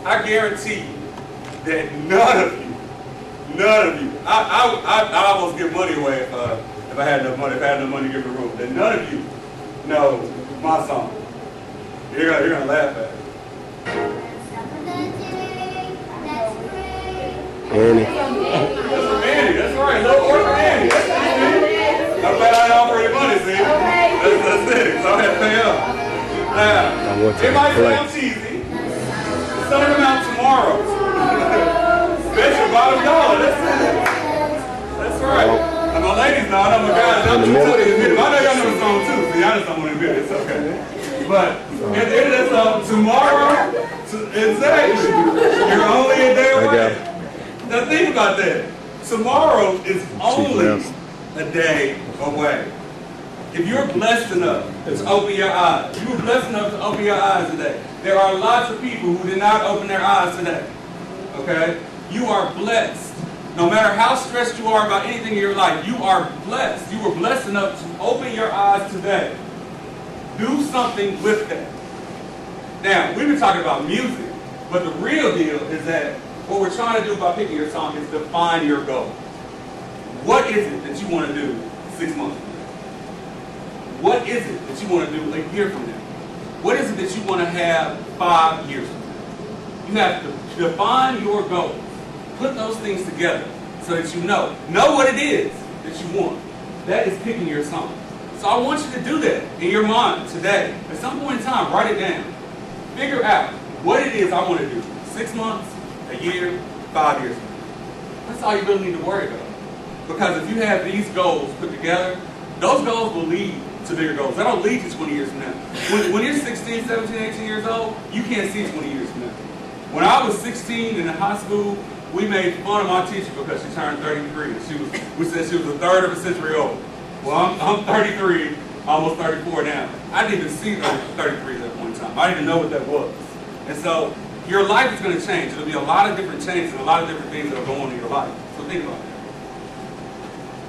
I guarantee you that none of you, I almost give money away if I had enough money, to give the room, that none of you know my song. You're gonna laugh at it. Annie. That's Annie, that's right, little orphan Annie. I'm glad I offered any money, see? That's it, so I had to pay up. Now, it might sound cheesy. The sun will come out tomorrow. Special bottom dollar, that's it. That's right. And my ladies know, I know my guys, I know y'all know the song too, so y'all just don't want to admit it, it's okay. But at the end of that song, tomorrow, exactly, you're only a day away. Now think about that. Tomorrow is only a day away. If you're blessed enough to open your eyes, you were blessed enough to open your eyes today. There are lots of people who did not open their eyes today. Okay? You are blessed. No matter how stressed you are about anything in your life, you are blessed. You were blessed enough to open your eyes today. Do something with that. Now, we've been talking about music, but the real deal is that what we're trying to do by picking your song is define your goal. What is it that you want to do 6 months from now? What is it that you want to do a year from now? What is it that you want to have 5 years from now? You have to define your goals. Put those things together so that you know what it is that you want. That is picking your song. So I want you to do that in your mind today. At some point in time, write it down. Figure out what it is I want to do. 6 months, a year, 5 years. That's all you really need to worry about. Because if you have these goals put together, those goals will lead to bigger goals. They don't lead to 20 years from now. When you're 16, 17, 18 years old, you can't see 20 years from now. When I was 16 in high school, we made fun of my teacher because she turned 33. We said she was a third of a century old. Well, I'm 33, almost 34 now. I didn't even see 33 at that point in time. I didn't even know what that was. And so your life is going to change. There'll be a lot of different changes and a lot of different things that will go on in your life. So think about that.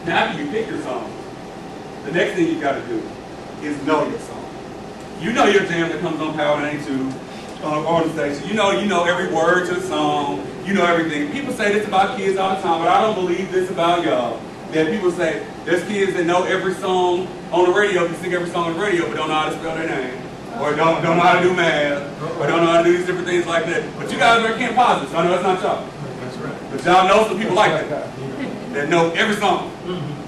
Now, after you pick your song, the next thing you got to do is know your song. You know your jam that comes on Power 92 on the station. You know every word to the song. You know everything. People say this about kids all the time, but I don't believe this about y'all. That people say there's kids that know every song on the radio, can sing every song on the radio, but don't know how to spell their name, or don't know how to do math, or don't know how to do these different things like that. But you guys are can't pause it, so I know that's not y'all. That's right. But y'all know some people like that know every song,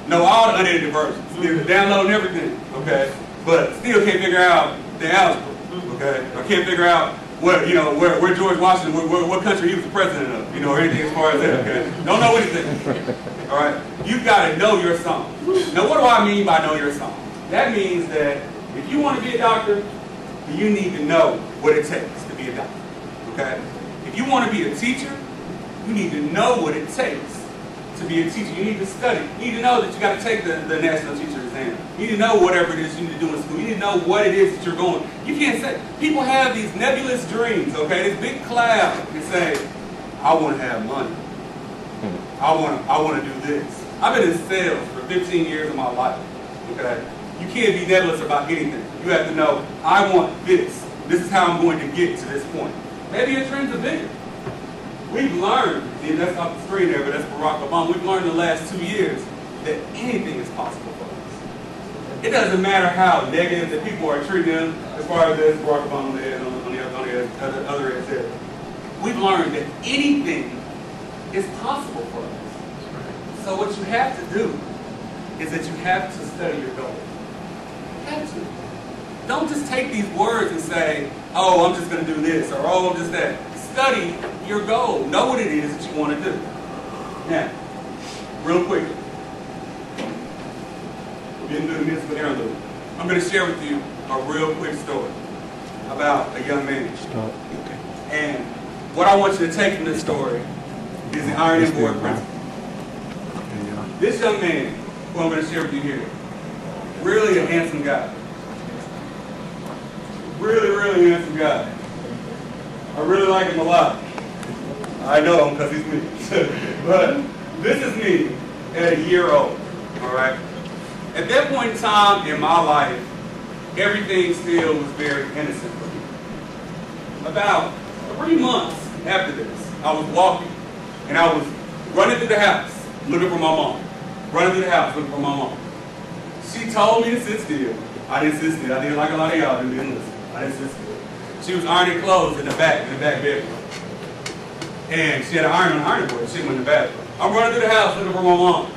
know all the unedited versions, downloading everything, okay? But still can't figure out the algebra, okay? Or can't figure out where George Washington, what country he was the president of, or anything as far as that, okay? Don't know anything. All right? You've got to know your song. Now, what do I mean by know your song? That means that if you want to be a doctor, you need to know what it takes to be a doctor, okay? If you want to be a teacher, you need to know what it takes to be a teacher. You need to study. You need to know that you got to take the national teacher exam. You need to know whatever it is you need to do in school. You need to know what it is that you're going. You can't say, people have these nebulous dreams, okay? This big cloud and say, I want to have money. I want to do this. I've been in sales for 15 years of my life, okay? You can't be nebulous about anything. You have to know, I want this. This is how I'm going to get to this point. Maybe your dreams are bigger. We've learned, and that's off the screen there, but that's Barack Obama. We've learned in the last 2 years that anything is possible for us. It doesn't matter how negative that people are treating him, as far as this Barack Obama is on the other end there. We've learned that anything is possible for us. So what you have to do is that you have to study your goals. You have to. Don't just take these words and say, oh, I'm just going to do this, or oh, I'm just that. Study your goal. Know what it is that you want to do. Now, real quick, we're getting through the musical interlude. I'm going to share with you a real quick story about a young man. And what I want you to take from this story is the ironing board principle. This young man, who I'm going to share with you here, really a handsome guy. Really, really handsome guy. I really like him a lot. I know him because he's me. But this is me at a year old, all right? At that point in time in my life, everything still was very innocent for me. About 3 months after this, I was walking, and I was running through the house, looking for my mom. Running through the house, looking for my mom. She told me to sit still. I didn't sit still. I didn't like a lot of y'all didn't listen. I didn't sit still. She was ironing clothes in the back bedroom. And she had an ironing board. She went in the bathroom. I'm running through the house looking for my mom.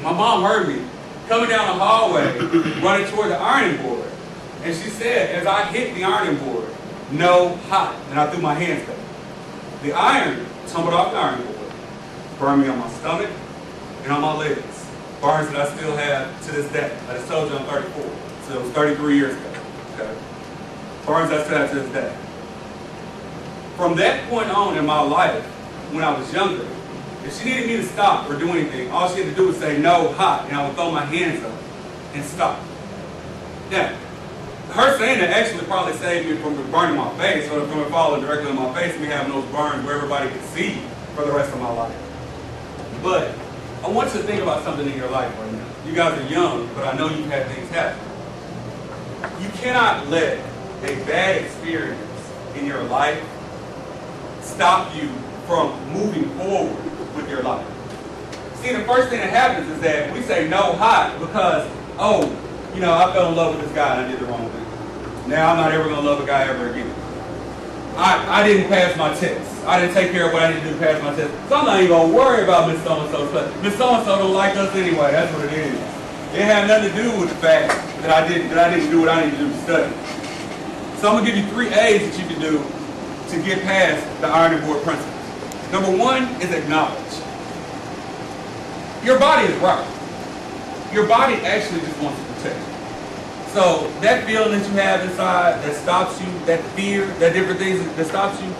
My mom heard me coming down the hallway, running toward the ironing board. And she said, as I hit the ironing board, no hot. And I threw my hands back. The iron tumbled off the ironing board, burned me on my stomach and on my legs. Burns that I still have to this day. I just told you I'm 34. So it was 33 years ago. Okay? Burns I still have to this day. From that point on in my life, when I was younger, if she needed me to stop or do anything, all she had to do was say, no, hot, and I would throw my hands up and stop. Now, her saying that actually probably saved me from burning my face, or from it falling directly on my face and me having those burns where everybody could see for the rest of my life. But I want you to think about something in your life right now. You guys are young, but I know you've had things happen. You cannot let a bad experience in your life stop you from moving forward with your life. See, the first thing that happens is that we say no hot because, oh, you know, I fell in love with this guy and I did the wrong thing. Now I'm not ever going to love a guy ever again. I didn't pass my test. I didn't take care of what I needed to do to pass my test. So I'm not even going to worry about Miss So-and-so. Miss So-and-so don't like us anyway. That's what it is. It had nothing to do with the fact that I didn't do what I needed to do to study. So I'm going to give you 3 A's that you can do to get past the ironing board principles. Number 1 is acknowledge. Your body is right. Your body actually just wants to protect you. So that feeling that you have inside that stops you, that fear, that different things that stops you,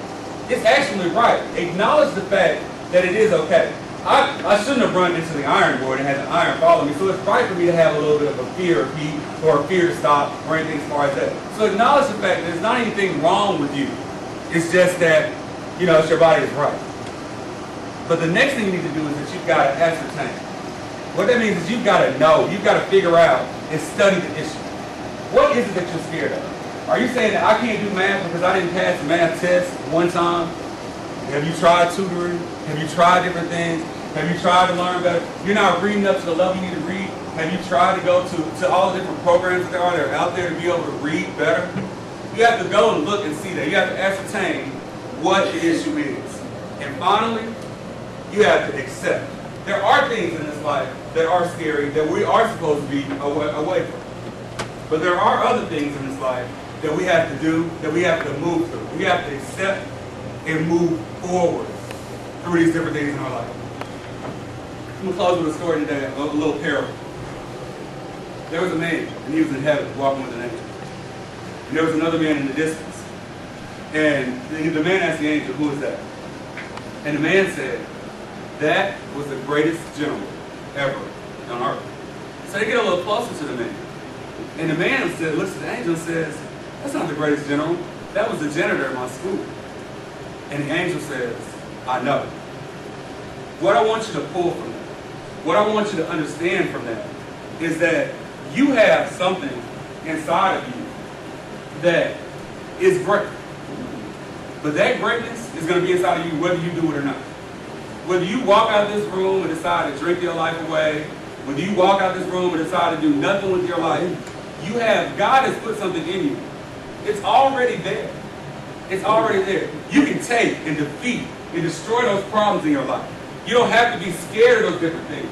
it's actually right. Acknowledge the fact that it is okay. I shouldn't have run into the iron board and had the iron follow me, so it's right for me to have a little bit of a fear of heat or a fear to stop or anything as far as that. So acknowledge the fact that there's not anything wrong with you. It's just that, you know, it's your body is right. But the next thing you need to do is that you've got to ascertain. What that means is you've got to know, you've got to figure out and study the issue. What is it that you're scared of? Are you saying that I can't do math because I didn't pass the math test one time? Have you tried tutoring? Have you tried different things? Have you tried to learn better? You're not reading up to the level you need to read. Have you tried to go to all the different programs that are out there to be able to read better? You have to go and look and see that. You have to ascertain what the issue is. And finally, you have to accept. There are things in this life that are scary that we are supposed to be away from. But there are other things in this life that we have to do, that we have to move through. We have to accept and move forward through these different things in our life. I'm going to close with a story today, a little parable. There was a man, and he was in heaven walking with an angel. And there was another man in the distance. And the man asked the angel, who is that? And the man said, that was the greatest gentleman ever on earth. So they get a little closer to the man. And the man said, looks at the angel and says, that's not the greatest gentleman. That was the janitor at my school. And the angel says, I know. What I want you to pull from that, what I want you to understand from that, is that you have something inside of you that is great. But that greatness is going to be inside of you whether you do it or not. Whether you walk out of this room and decide to drink your life away, whether you walk out of this room and decide to do nothing with your life, God has put something in you. It's already there. It's already there. You can take and defeat and destroy those problems in your life. You don't have to be scared of those different things.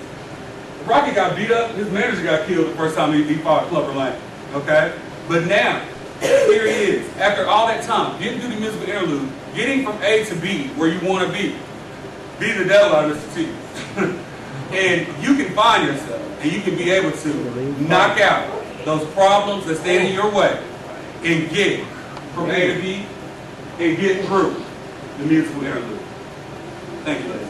Rocky got beat up, his manager got killed the first time he fought Clubber Lang. Okay? But now, here he is. After all that time, getting through the musical interlude, getting from A to B where you want to be. Beating the devil out of Mr. T. And you can find yourself and you can be able to knock out those problems that stand in your way and get from A to B and get through the musical interlude. Thank you, ladies.